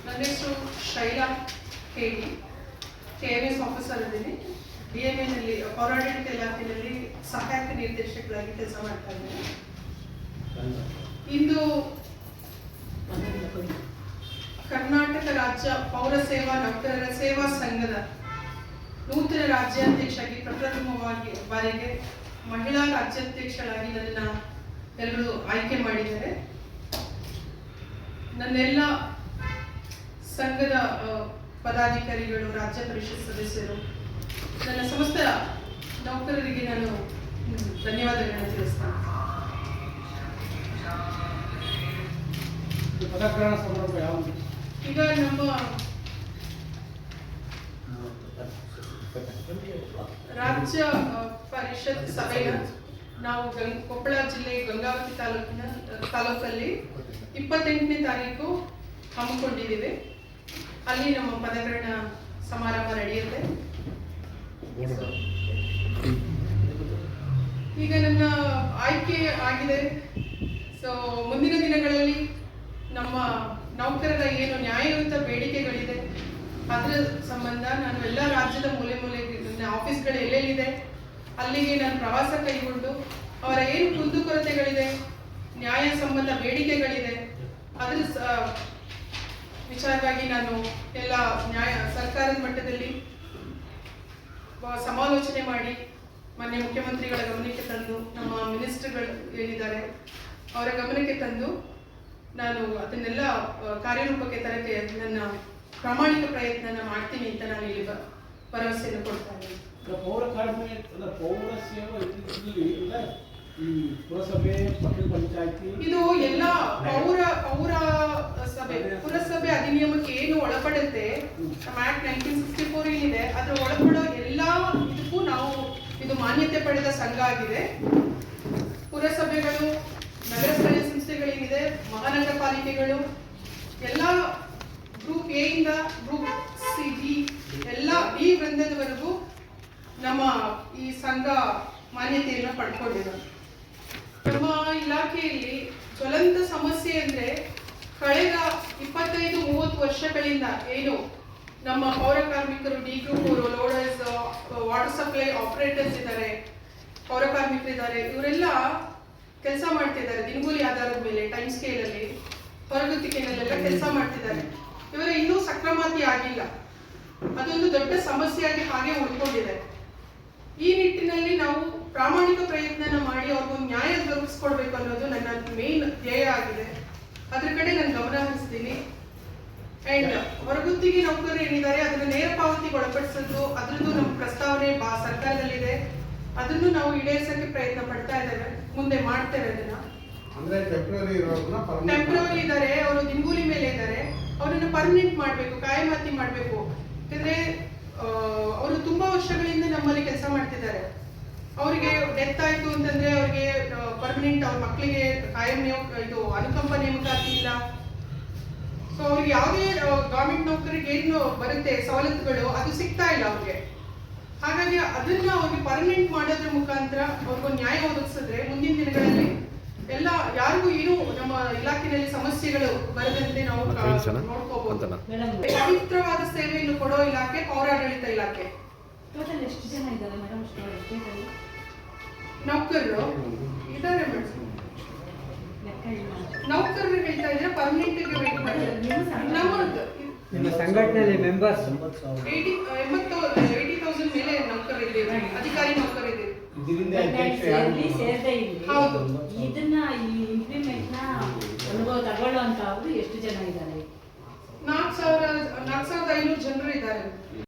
ನನ್ನ ಹೆಸರು Shaila KD, KMS officer ಇದ್ದೀನಿ. DMA ಪೌರಾಡಳಿತ ಇಲಾಖೆಯಲ್ಲಿ ಸಹಾಯಕ ನಿರ್ದೇಶಕರಾಗಿ ಕೆಲಸ ಮಾಡ್ತಾ ಇದ್ದೀನಿ. ಇಂದು ಕರ್ನಾಟಕ ರಾಜ್ಯ ಪೌರ ಸೇವಾ ನೌಕರರ ಸೇವಾ ಸಂಘದ ನೂತನ ರಾಜ್ಯಾಧ್ಯಕ್ಷರಾಗಿ ಪ್ರಪ್ರಥಮವಾಗಿ ಬಾರಿಗೆ ಮಹಿಳಾ ರಾಜ್ಯಾಧ್ಯಕ್ಷರಾಗಿ ನನ್ನ ಎಲ್ಲರೂ ಆಯ್ಕೆ ಮಾಡಿದ್ದಾರೆ. ನನ್ನೆಲ್ಲ ಸಂಘದ ಪದಾಧಿಕಾರಿಗಳು, ರಾಜ್ಯ ಪರಿಷತ್ ಸದಸ್ಯರು, ನನ್ನ ಸಮಸ್ತ ನೌಕರರಿಗೆ ನಾನು ಧನ್ಯವಾದಗಳನ್ನು ತಿಳಿಸ್ತೇನೆ. ಈಗ ನಮ್ಮ ರಾಜ್ಯ ಪರಿಷತ್ ಸಭೆಯ ನಾವು ಕೊಪ್ಪಳ ಜಿಲ್ಲೆ ಗಂಗಾವತಿ ತಾಲೂಕಲ್ಲಿ 28ನೇ ತಾರೀಕು ಹಮ್ಮಿಕೊಂಡಿದ್ದೀವಿ. ಅಲ್ಲಿ ನಮ್ಮ ಪದಗ್ರಹಣ ಸಮಾರಂಭ ನಡೆಯುತ್ತೆ. ಈಗ ನನ್ನ ಆಯ್ಕೆ ಆಗಿದೆ. ಸೊ ಮುಂದಿನ ದಿನಗಳಲ್ಲಿ ನಮ್ಮ ನೌಕರರ ಏನು ನ್ಯಾಯಯುತ ಬೇಡಿಕೆಗಳಿದೆ ಅದರ ಸಂಬಂಧ ನಾನು ಎಲ್ಲ ರಾಜ್ಯದ ಮೂಲೆ ನನ್ನ ಆಫೀಸ್ಗಳು ಎಲ್ಲೆಲ್ಲಿದೆ ಅಲ್ಲಿಗೆ ನಾನು ಪ್ರವಾಸ ಕೈಗೊಂಡು ಅವರ ಏನು ಕುಂದುಕೊರತೆಗಳಿದೆ, ನ್ಯಾಯ ಸಂಬಂಧ ಬೇಡಿಕೆಗಳಿದೆ, ಅದರ ವಿಚಾರವಾಗಿ ನಾನು ಎಲ್ಲ ಸರ್ಕಾರದ ಮಟ್ಟದಲ್ಲಿ ಸಮಾಲೋಚನೆ ಮಾಡಿ ಮಾನ್ಯ ಮುಖ್ಯಮಂತ್ರಿಗಳ ಗಮನಕ್ಕೆ ತಂದು, ನಮ್ಮ ಮಿನಿಸ್ಟರ್ಗಳು ಏನಿದ್ದಾರೆ ಅವರ ಗಮನಕ್ಕೆ ತಂದು ನಾನು ಅದನ್ನೆಲ್ಲ ಕಾರ್ಯರೂಪಕ್ಕೆ ತರಕ್ಕೆ ನನ್ನ ಪ್ರಾಮಾಣಿಕ ಪ್ರಯತ್ನ ಮಾಡ್ತೀನಿ ಅಂತ ನಾನು ಇಲ್ಲಿ ಭರವಸೆಯನ್ನು ಕೊಡ್ತಾ ಇದ್ದೀನಿ. ಇದು ಎಲ್ಲ ಪುರಸಭೆ ಅಧಿನಿಯಮಕ್ಕೆ ಏನು ಒಳಪಡುತ್ತೆ, ನಮ್ಮ ಆಕ್ಟ್ 1964 ಏನಿದೆ ಅದರ ಒಳಪಡೋ ಎಲ್ಲ ಇದಕ್ಕೂ ನಾವು ಇದು ಮಾನ್ಯತೆ ಪಡೆದ ಸಂಘ ಆಗಿದೆ. ಪುರಸಭೆಗಳು, ನಗರ ಸ್ಥಳೀಯ ಸಂಸ್ಥೆಗಳೇನಿದೆ, ಮಹಾನಗರ ಪಾಲಿಕೆಗಳು ಎಲ್ಲ ಗ್ರೂಪ್ ಎ ಇಂದ ಗ್ರೂಪ್ ಸಿ, ಡಿ ಎಲ್ಲ ಈ ವೃಂದದವರೆಗೂ ನಮ್ಮ ಈ ಸಂಘ ಮಾನ್ಯತೆಯನ್ನು ಪಡ್ಕೊಂಡಿದೆ. ನಮ್ಮ ಇಲಾಖೆಯಲ್ಲಿ ಜ್ವಲಂತ ಸಮಸ್ಯೆ ಅಂದ್ರೆ ಕಳೆದ 25-30 ವರ್ಷಗಳಿಂದ ಏನು ನಮ್ಮ ಪೌರ ಕಾರ್ಮಿಕರು, ಡಿ ಗ್ರೂಪ್ ಅವರು, ಲೋಡರ್ಸ್, ವಾಟರ್ ಸಪ್ಲೈ ಆಪರೇಟರ್ಸ್ ಇದ್ದಾರೆ, ಪೌರ ಕಾರ್ಮಿಕರಿದ್ದಾರೆ, ಇವರೆಲ್ಲ ಕೆಲಸ ಮಾಡ್ತಿದ್ದಾರೆ ದಿನಗೂಲಿ ಆಧಾರದ ಮೇಲೆ, ಟೈಮ್ ಸ್ಕೇಲ್ ಅಲ್ಲಿ, ಹೊರಗುತ್ತಿಗೆನಲ್ಲೆಲ್ಲ ಕೆಲಸ ಮಾಡ್ತಿದ್ದಾರೆ. ಇವರ ಇನ್ನೂ ಸಕ್ರಮಾತಿ ಆಗಿಲ್ಲ. ಅದೊಂದು ದೊಡ್ಡ ಸಮಸ್ಯೆಯಾಗಿ ಹಾಗೆ ಉಳ್ಕೊಂಡಿದೆ. ಈ ನಿಟ್ಟಿನಲ್ಲಿ ನಾವು ಪ್ರಾಮಾಣಿಕ ಪ್ರಯತ್ನ ಮಾಡಿ ಅವ್ರಿಗೊಂದು ನ್ಯಾಯ ದೊರಕಿಸ್ಕೊಡ್ಬೇಕು ಅನ್ನೋದು ನನ್ನ ಮೇನ್ ಧ್ಯೇಯ ಆಗಿದೆ. ಅದ್ರ ಕಡೆ ನಾನು ಗಮನ ಹರಿಸ್ತೀನಿ. ಅಂಡ್ ಹೊರಗುತ್ತಿಗೆ ನೌಕರರು ಏನಿದ್ದಾರೆ ಅದನ್ನ ನೇರ ಪಾವತಿಗೆ ಒಳಪಡಿಸೋದು, ಅದ್ರದ್ದು ನಮ್ಮ ಪ್ರಸ್ತಾವನೆ ಸರ್ಕಾರದಲ್ಲಿದೆ. ಅದನ್ನು ನಾವು ಈಡೇರಿಸಕ್ಕೆ ಪ್ರಯತ್ನ ಪಡ್ತಾ ಇದ್ದೇವೆ, ಮುಂದೆ ಮಾಡ್ತೇವೆ. ಅದನ್ನ ಟೆಂಪ್ರವರಿ ಇದ್ದಾರೆ, ಅವರು ದಿನಗೂಲಿ ಮೇಲೆ ಇದ್ದಾರೆ, ಅವರನ್ನು ಪರ್ಮನೆಂಟ್ ಮಾಡಬೇಕು, ಕಾಯಮಾತಿ ಮಾಡಬೇಕು. ಯಾಕಂದ್ರೆ ಅವರು ತುಂಬಾ ವರ್ಷಗಳಿಂದ ನಮ್ಮಲ್ಲಿ ಕೆಲಸ ಮಾಡ್ತಿದ್ದಾರೆ. ಅವರಿಗೆ ಡೆತ್ ಆಯ್ತು ಅಂತಂದ್ರೆ ಅವ್ರಿಗೆ ಪರ್ಮನೆಂಟ್, ಅವ್ರ ಮಕ್ಕಳಿಗೆ ಕಾಯಂ ಇದು ಅನುಕಂಪ ನೇಮಕಾತಿ ಇಲ್ಲ. ಸೊ ಅವ್ರಿಗೆ ಯಾವುದೇ ಗವರ್ಮೆಂಟ್ ನೌಕರಿಗೆ ಏನು ಬರುತ್ತೆ ಸವಲತ್ತುಗಳು ಅದು ಸಿಗ್ತಾ ಇಲ್ಲ ಅವ್ರಿಗೆ. ಹಾಗಾಗಿ ಅದನ್ನ ಅವ್ರಿಗೆ ಪರ್ಮನೆಂಟ್ ಮಾಡೋದ್ರ ಮುಖಾಂತರ ಅವ್ರಿಗೊಂದು ನ್ಯಾಯ ಒದಗಿಸಿದ್ರೆ ಮುಂದಿನ ದಿನಗಳಲ್ಲಿ ಎಲ್ಲ ಯಾರಿಗೂ ಏನು ನಮ್ಮ ಇಲಾಖೆಯಲ್ಲಿ ಸಮಸ್ಯೆಗಳು ಬರದಂತೆ ನಾವು ನೋಡ್ಕೋಬಹುದು. ಪವಿತ್ರವಾದ ಸೇವೆಯನ್ನು ಕೊಡೋ ಇಲಾಖೆ ಪೌರಾಡಳಿತ ಇಲಾಖೆ. ಎಷ್ಟು ಜನ ಇದ್ದಾರೆ ಮೇಡಮ್ ನೌಕರರು ಇದ್ದಾರೆ ಮೇಡಮ್. ನೌಕರರು ಹೇಳ್ತಾ ಇದ್ರೆ ಪರ್ಮನೆಂಟ್ ನಿಮ್ಮ ಸಂಘಟನೆಯಲ್ಲಿ ಮೆಂಬರ್ಸ್ 80,000 ಮೇಲೆ ನೌಕರರಿದ್ದೇವೆ, ಅಧಿಕಾರಿ ನೌಕರರಿದ್ದೇವೆ. ಹೌದು. ಇದನ್ನ ಈ ಇಂಪ್ಲಿಮೆಂಟ್ ನ ಅನುಭವ ತಗೊಳ್ಳುವಂತ ಎಷ್ಟು ಜನ ಇದ್ದಾರೆ? 4,500 ಜನರು ಇದ್ದಾರೆ.